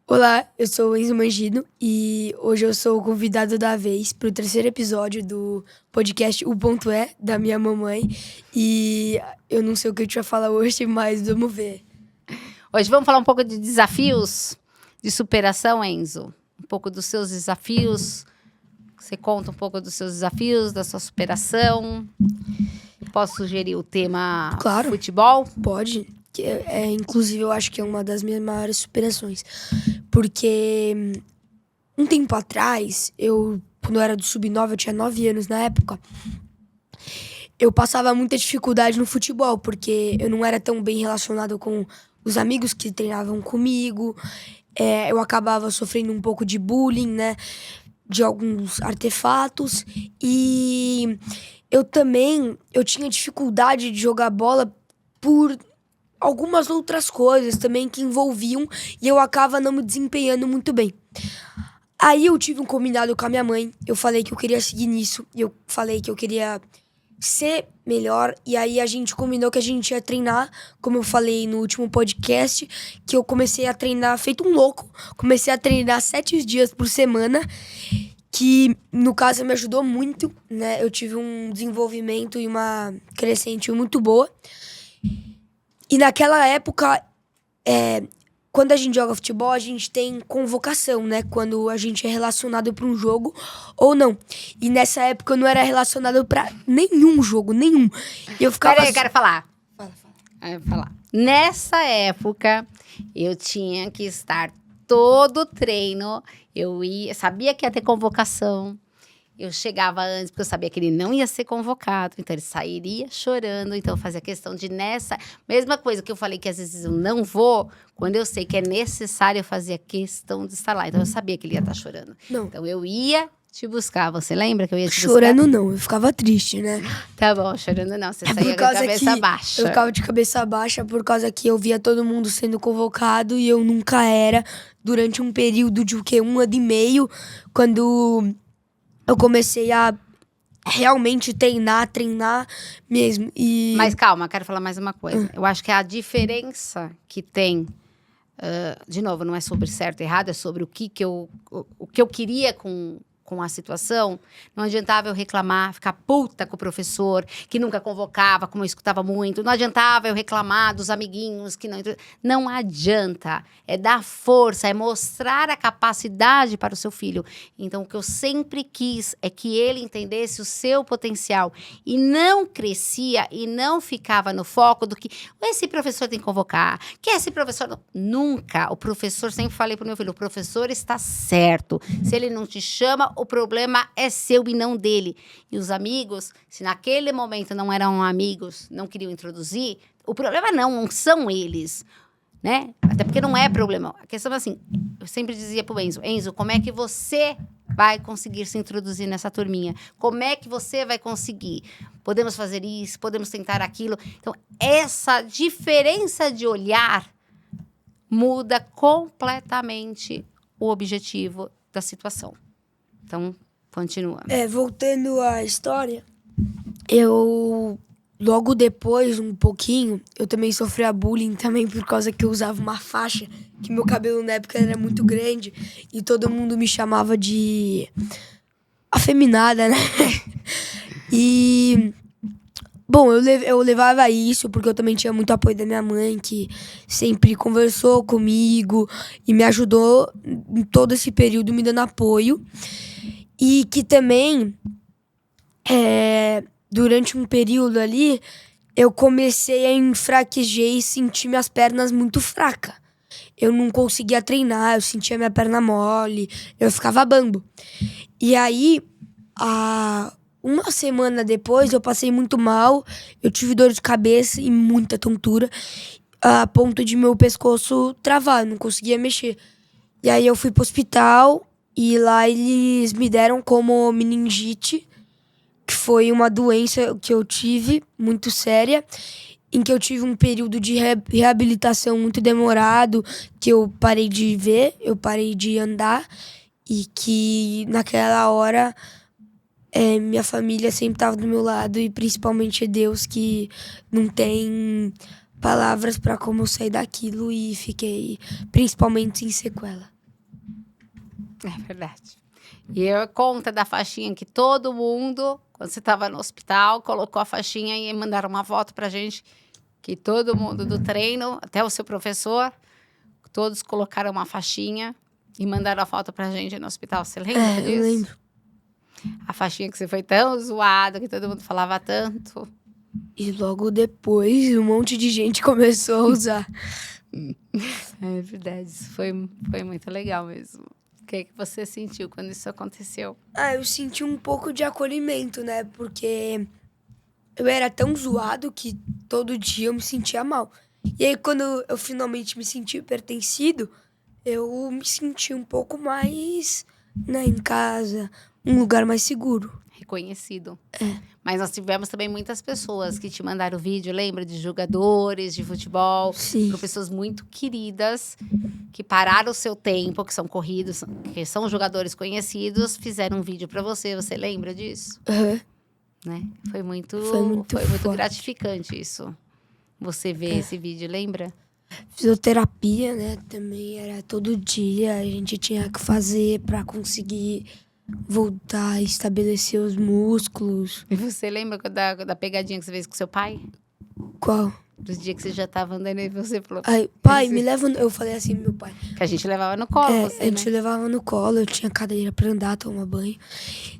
Olá, eu sou o Enzo Mangino e hoje eu sou o convidado da vez para o terceiro episódio do podcast O Ponto É, da minha mamãe. E eu não sei o que a gente vai falar hoje, mas vamos ver. Hoje vamos falar um pouco de desafios de superação, Enzo. Um pouco dos seus desafios. Você conta um pouco dos seus desafios, da sua superação. Posso sugerir o tema Claro. futebol? Pode. Inclusive, eu acho que é uma das minhas maiores superações. Porque um tempo atrás, quando eu era do Sub-9, eu tinha 9 anos na época, eu passava muita dificuldade no futebol, porque eu não era tão bem relacionado com os amigos que treinavam comigo. Eu acabava sofrendo um pouco de bullying, né? De alguns artefatos. E eu tinha dificuldade de jogar bola por algumas outras coisas também que envolviam e eu acaba não me desempenhando muito bem. Aí eu tive um combinado com a minha mãe, eu falei que eu queria seguir nisso, eu falei que eu queria ser melhor, e aí a gente combinou que a gente ia treinar, como eu falei no último podcast, que eu comecei a treinar feito um louco, comecei a treinar 7 dias por semana, que no caso me ajudou muito, né? Eu tive um desenvolvimento e uma crescente muito boa. E naquela época, quando a gente joga futebol, a gente tem convocação, né? Quando a gente é relacionado para um jogo ou não. E nessa época eu não era relacionado para nenhum jogo, nenhum. E eu ficava... Peraí, eu quero falar. Fala. Nessa época, eu tinha que estar todo treino. Sabia que ia ter convocação. Eu chegava antes, porque eu sabia que ele não ia ser convocado. Então, ele sairia chorando. Então, eu fazia questão de nessa... Mesma coisa que eu falei que às vezes eu não vou. Quando eu sei que é necessário, eu fazia questão de estar lá. Então, eu sabia que ele ia estar chorando. Não. Então, eu ia te buscar. Você lembra que eu ia te buscar? Chorando não, eu ficava triste, né? Tá bom, chorando não. Você saía com a cabeça baixa. Eu ficava de cabeça baixa por causa que eu via todo mundo sendo convocado e eu nunca era. Durante um período de 1 ano e meio, quando... eu comecei a realmente treinar mesmo. Mas calma, quero falar mais uma coisa. Eu acho que a diferença que tem, de novo, não é sobre certo e errado, é sobre o que eu queria com a situação. Não adiantava eu reclamar, ficar puta com o professor, que nunca convocava, como eu escutava muito. Não adiantava eu reclamar dos amiguinhos que não... Não adianta. É dar força, é mostrar a capacidade para o seu filho. Então, o que eu sempre quis é que ele entendesse o seu potencial. E não crescia e não ficava no foco do que esse professor tem que convocar, que esse professor... Não. Nunca. O professor, sempre falei para o meu filho, o professor está certo. Se ele não te chama, o problema é seu e não dele. E os amigos, se naquele momento não eram amigos, não queriam introduzir, o problema não são eles, né? Até porque não é problema. A questão é assim, eu sempre dizia pro Enzo, como é que você vai conseguir se introduzir nessa turminha? Como é que você vai conseguir? Podemos fazer isso, podemos tentar aquilo. Então, essa diferença de olhar muda completamente o objetivo da situação. Então, continua. Voltando à história, logo depois, um pouquinho, eu também sofria bullying também por causa que eu usava uma faixa, que meu cabelo na época era muito grande e todo mundo me chamava de afeminada, né? E... bom, eu levava isso porque eu também tinha muito apoio da minha mãe, que sempre conversou comigo e me ajudou em todo esse período, me dando apoio. E que também, durante um período ali, eu comecei a enfraquecer e sentir minhas pernas muito fracas. Eu não conseguia treinar, eu sentia minha perna mole, eu ficava bambo. E aí, uma semana depois, eu passei muito mal, eu tive dor de cabeça e muita tontura, a ponto de meu pescoço travar, eu não conseguia mexer. E aí eu fui pro hospital e lá eles me deram como meningite, que foi uma doença que eu tive muito séria, em que eu tive um período de reabilitação muito demorado, que eu parei de ver, eu parei de andar, e que naquela hora minha família sempre estava do meu lado, e principalmente Deus, que não tem palavras para como eu sair daquilo, e fiquei principalmente sem sequela. É verdade. E eu conta da faixinha que todo mundo, quando você estava no hospital, colocou a faixinha e mandaram uma foto pra gente que todo mundo do treino, até o seu professor, todos colocaram uma faixinha e mandaram a foto pra gente no hospital. Você lembra disso? Eu lembro. A faixinha que você foi tão zoado, que todo mundo falava tanto. E logo depois, um monte de gente começou a usar. É verdade, isso foi muito legal mesmo. O que você sentiu quando isso aconteceu? Eu senti um pouco de acolhimento, né? Porque eu era tão zoado que todo dia eu me sentia mal. E aí, quando eu finalmente me senti pertencido, eu me senti um pouco mais, né, em casa, um lugar mais seguro. Reconhecido. Mas nós tivemos também muitas pessoas que te mandaram vídeo, lembra? De jogadores de futebol. Sim. Foram pessoas muito queridas, que pararam o seu tempo, que são corridos, que são jogadores conhecidos, fizeram um vídeo pra você. Você lembra disso? Aham. Né? Foi muito forte. gratificante isso. Você vê esse vídeo, lembra? Fisioterapia, né? Também era todo dia. A gente tinha que fazer pra conseguir voltar a estabelecer os músculos. E você lembra da pegadinha que você fez com seu pai? Qual? Dos dias que você já estava andando e você falou... Aí, pai, me leva... Eu falei assim, meu pai. Que a gente levava no colo, você, A gente levava no colo, eu tinha cadeira pra andar, tomar banho.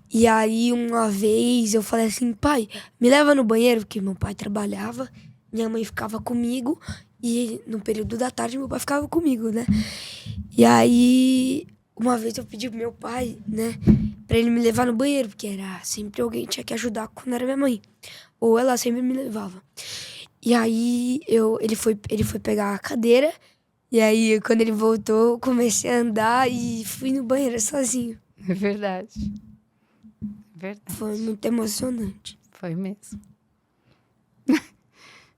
E aí, uma vez, eu falei assim, pai, me leva no banheiro, porque meu pai trabalhava, minha mãe ficava comigo, e no período da tarde, meu pai ficava comigo, né? E aí, uma vez eu pedi pro meu pai, né, pra ele me levar no banheiro, porque era sempre alguém tinha que ajudar quando era minha mãe. Ou ela sempre me levava. E aí, ele foi pegar a cadeira, e aí, quando ele voltou, eu comecei a andar e fui no banheiro sozinho. É verdade. Verdade. Foi muito emocionante. Foi mesmo.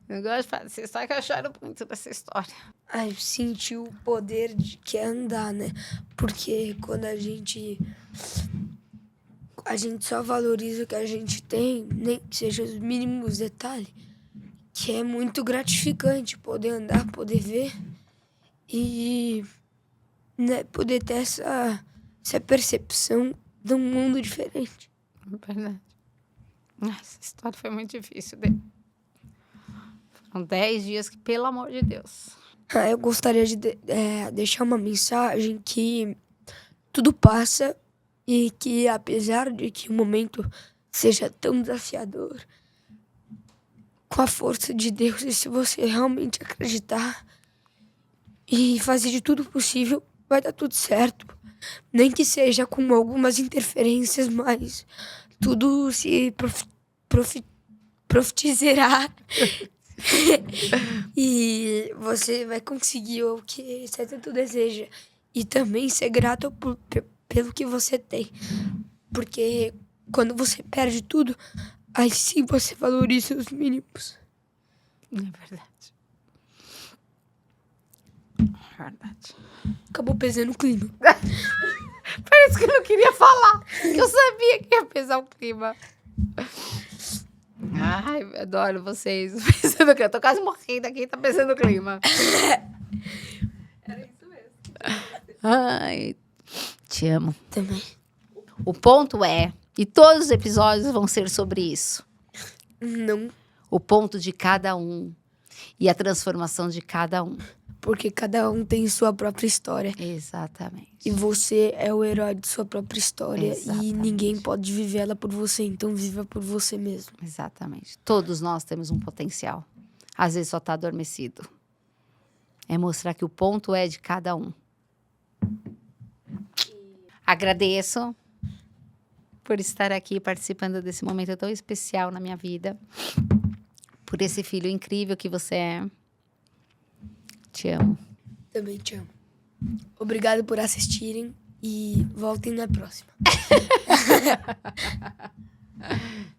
Eu gosto de falar dessa história, que eu choro muito dessa história. Eu senti o poder de que é andar, né? Porque quando a gente só valoriza o que a gente tem, nem que seja os mínimos detalhes, que é muito gratificante poder andar, poder ver e, né, poder ter essa percepção de um mundo diferente. É verdade. Essa história foi muito difícil. Foram 10 dias que, pelo amor de Deus. Eu gostaria de deixar uma mensagem que tudo passa e que, apesar de que o momento seja tão desafiador, com a força de Deus, e se você realmente acreditar e fazer de tudo possível, vai dar tudo certo. Nem que seja com algumas interferências, mas tudo se profetizará. E você vai conseguir o que você tanto deseja. E também ser grato pelo que você tem. Porque quando você perde tudo, aí sim você valoriza os mínimos. É verdade. É verdade. Acabou pesando o clima. Parece que eu não queria falar. Eu sabia que ia pesar o clima. Ai, eu adoro vocês. Pensando que eu tô quase morrendo aqui, tá pensando o clima. Era isso mesmo. Ai, te amo. Também. O ponto é, e todos os episódios vão ser sobre isso. Não, O ponto de cada um e a transformação de cada um. porque cada um tem sua própria história. Exatamente. E você é o herói de sua própria história. Exatamente. E ninguém pode viver ela por você. Então viva por você mesmo. Exatamente. Todos nós temos um potencial. Às vezes só está adormecido. É mostrar que o ponto é de cada um. Agradeço por estar aqui participando desse momento tão especial na minha vida. Por esse filho incrível que você é. Te amo. Também te amo. Obrigado por assistirem e voltem na próxima.